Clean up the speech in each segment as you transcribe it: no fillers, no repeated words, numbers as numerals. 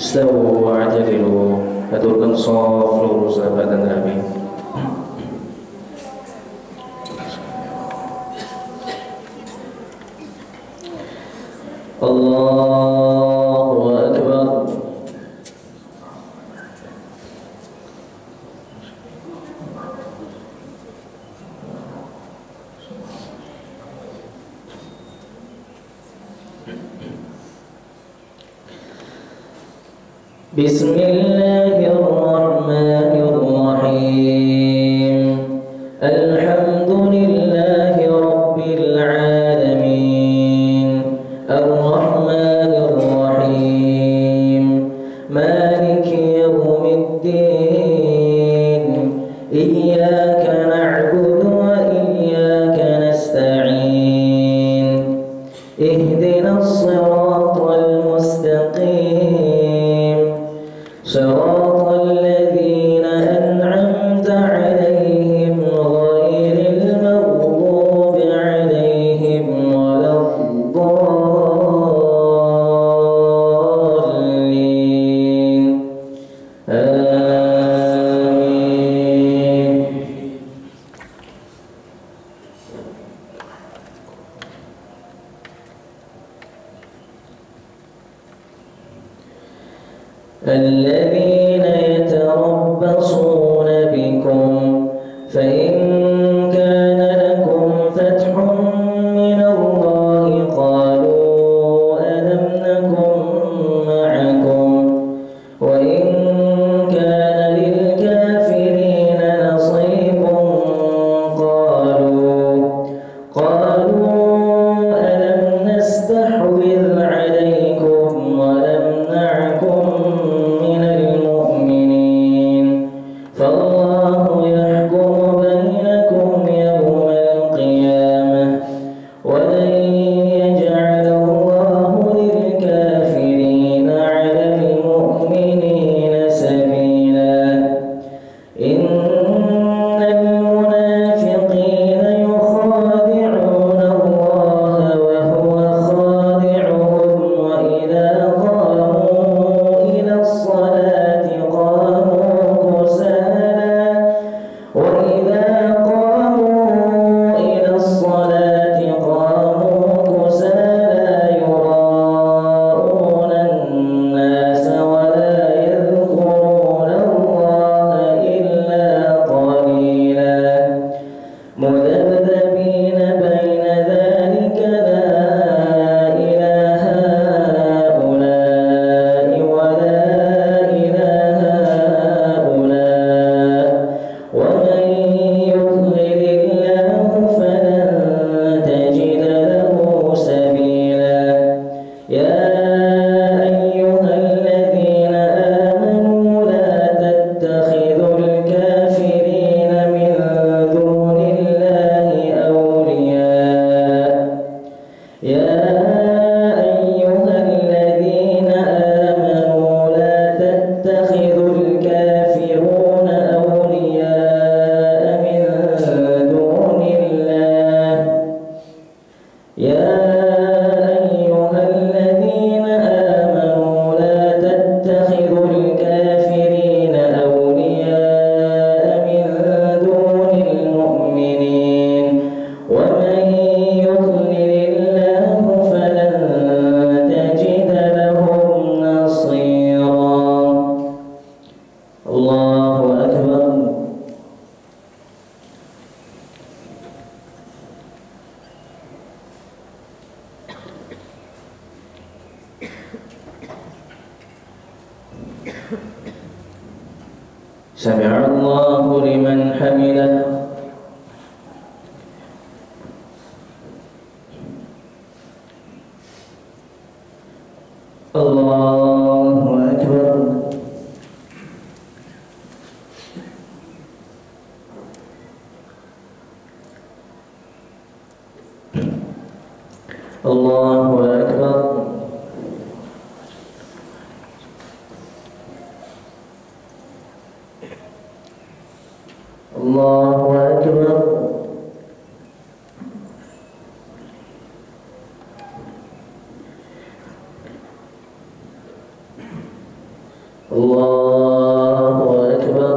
Istawu wa'tadilu. Aturkan shaf lurus sahabat dan Nabi. Allahu Akbar. Bismillahirrahmanirrahim. Alhamdulillahi rabbil alamin. Ar-Rahmanir Rahim. Maliki yaumiddin. Iyyaka na'budu wa iyyaka nasta'in. Ihdinas siratal mustaqim. Siratal ladzina an'amta 'alaihim ghairil maghdubi 'alaihim waladdallin. Amin. الذين يتربصون بكم فإن كان لكم فتح من الله قالوا ألم نكن معكم وإن كان للكافرين نصيب قالوا ألم نستحوذ عليكم ونمنعكم من المؤمنين فالله يحكم بينكم يوم القيامة ولن يجعل الله للكافرين على المؤمنين سبيلا إن المنافقين يخادعون الله وهو خادعهم وإذا قاموا إلى الصلاة قاموا كسالى يراءون الناس ولا يذكرون الله إلا قليلا مذبذبين بين ذلك لا إلى هؤلاء ولا إلى هؤلاء ومن يضلل الله فلن تجد له سبيلا يا أيها الذين آمنوا لا تتخذوا الكافرين من دون الله أولياء يا أيها الذين آمنوا لا تتخذوا الكافرون أولياء من دون الله يا أيها الذين آمنوا لا تتخذوا الكافرين أولياء من دون المؤمنين ومن يضلل الله فلن تجد لهم نصيرا الله أكبر. سمع الله لمن حمده. الله أكبر. الله أكبر. الله أكبر. الله أكبر.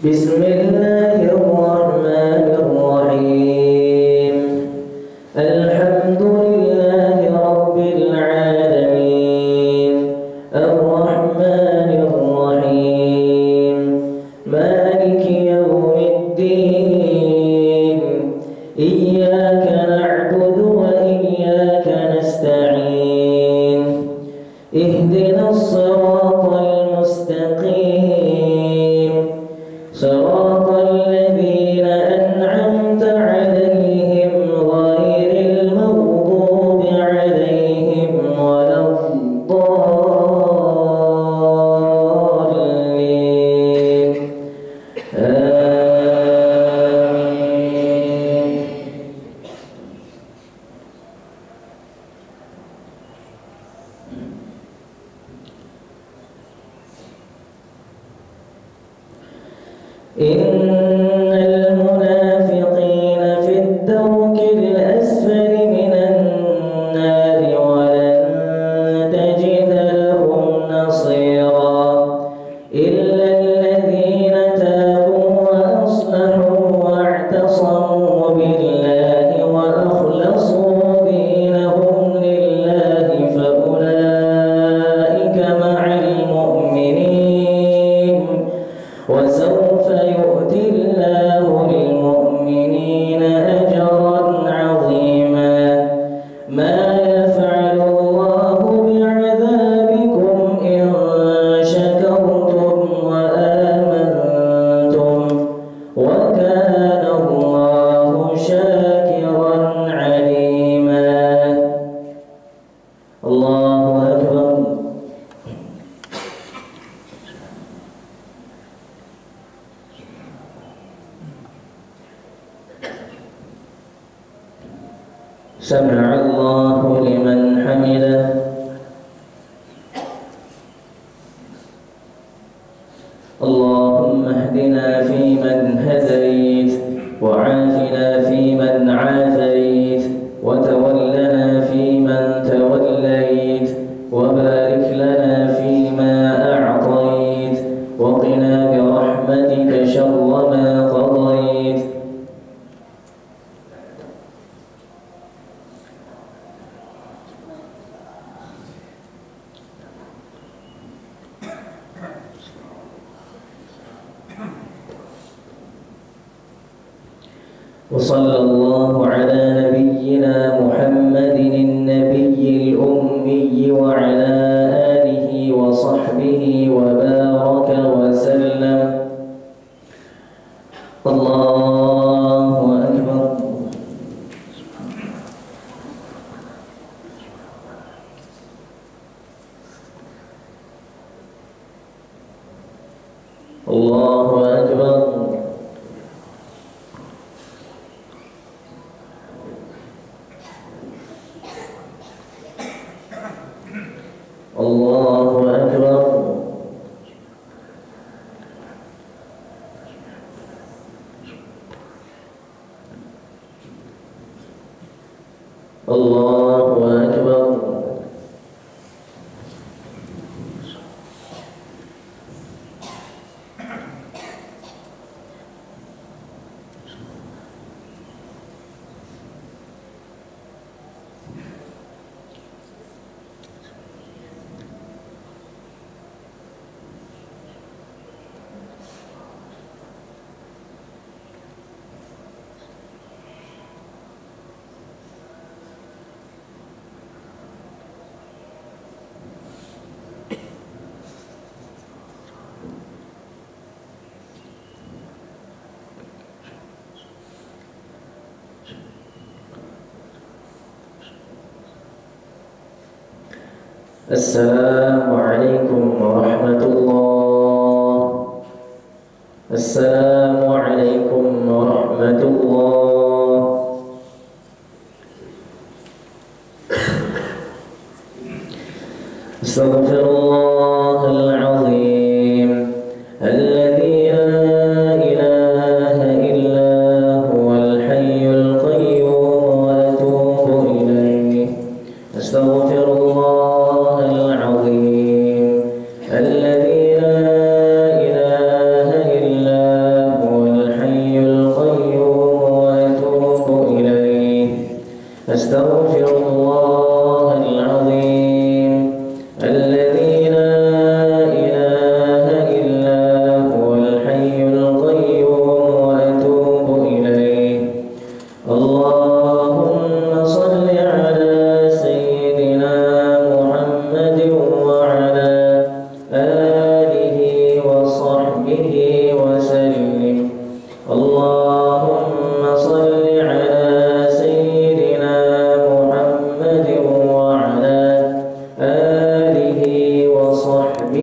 بسم الله الرحمن الرحيم. الحمد لله رب العالمين الرحمن الرحيم مالك يوم الدين إياك نعبد وإياك نستعين اهدنا الصراط المستقيم صراط الذين أنعمت عليهم غير المغضوب عليهم ولا الضالين آمين. إن المنافقين في الدرك الأسفل من النار ولن تجد لهم نصيرا إلا الذين تابوا وأصلحوا واعتصموا بالله وأخلصوا دينهم لله فأولئك مع المؤمنين وسوف يؤتي الله المؤمنين أجرا عظيما. ما يفعل الله بعذابكم إن شكرتم وآمنتم وكان الله شاكرا عليما. الله أكبر. سمع الله لمن حمده. اللهم اهدنا فيمن هديت وعافنا فيمن عافيت وتولنا فيمن توليت وبارك لنا فيما أعطيت وقنا برحمتك شر ما قضيت. وصلى الله على نبينا محمد النبي الأمي وعلى آله وصحبه وبارك وسلم. الله أكبر. الله أكبر. الله أكبر. الله أكبر. السلام عليكم ورحمة الله. السلام عليكم ورحمة الله. استغفر الله العظيم الذي لا إله إلا هو الحي القيوم وأتوب إليه. استغفر الله أستغفر الله العظيم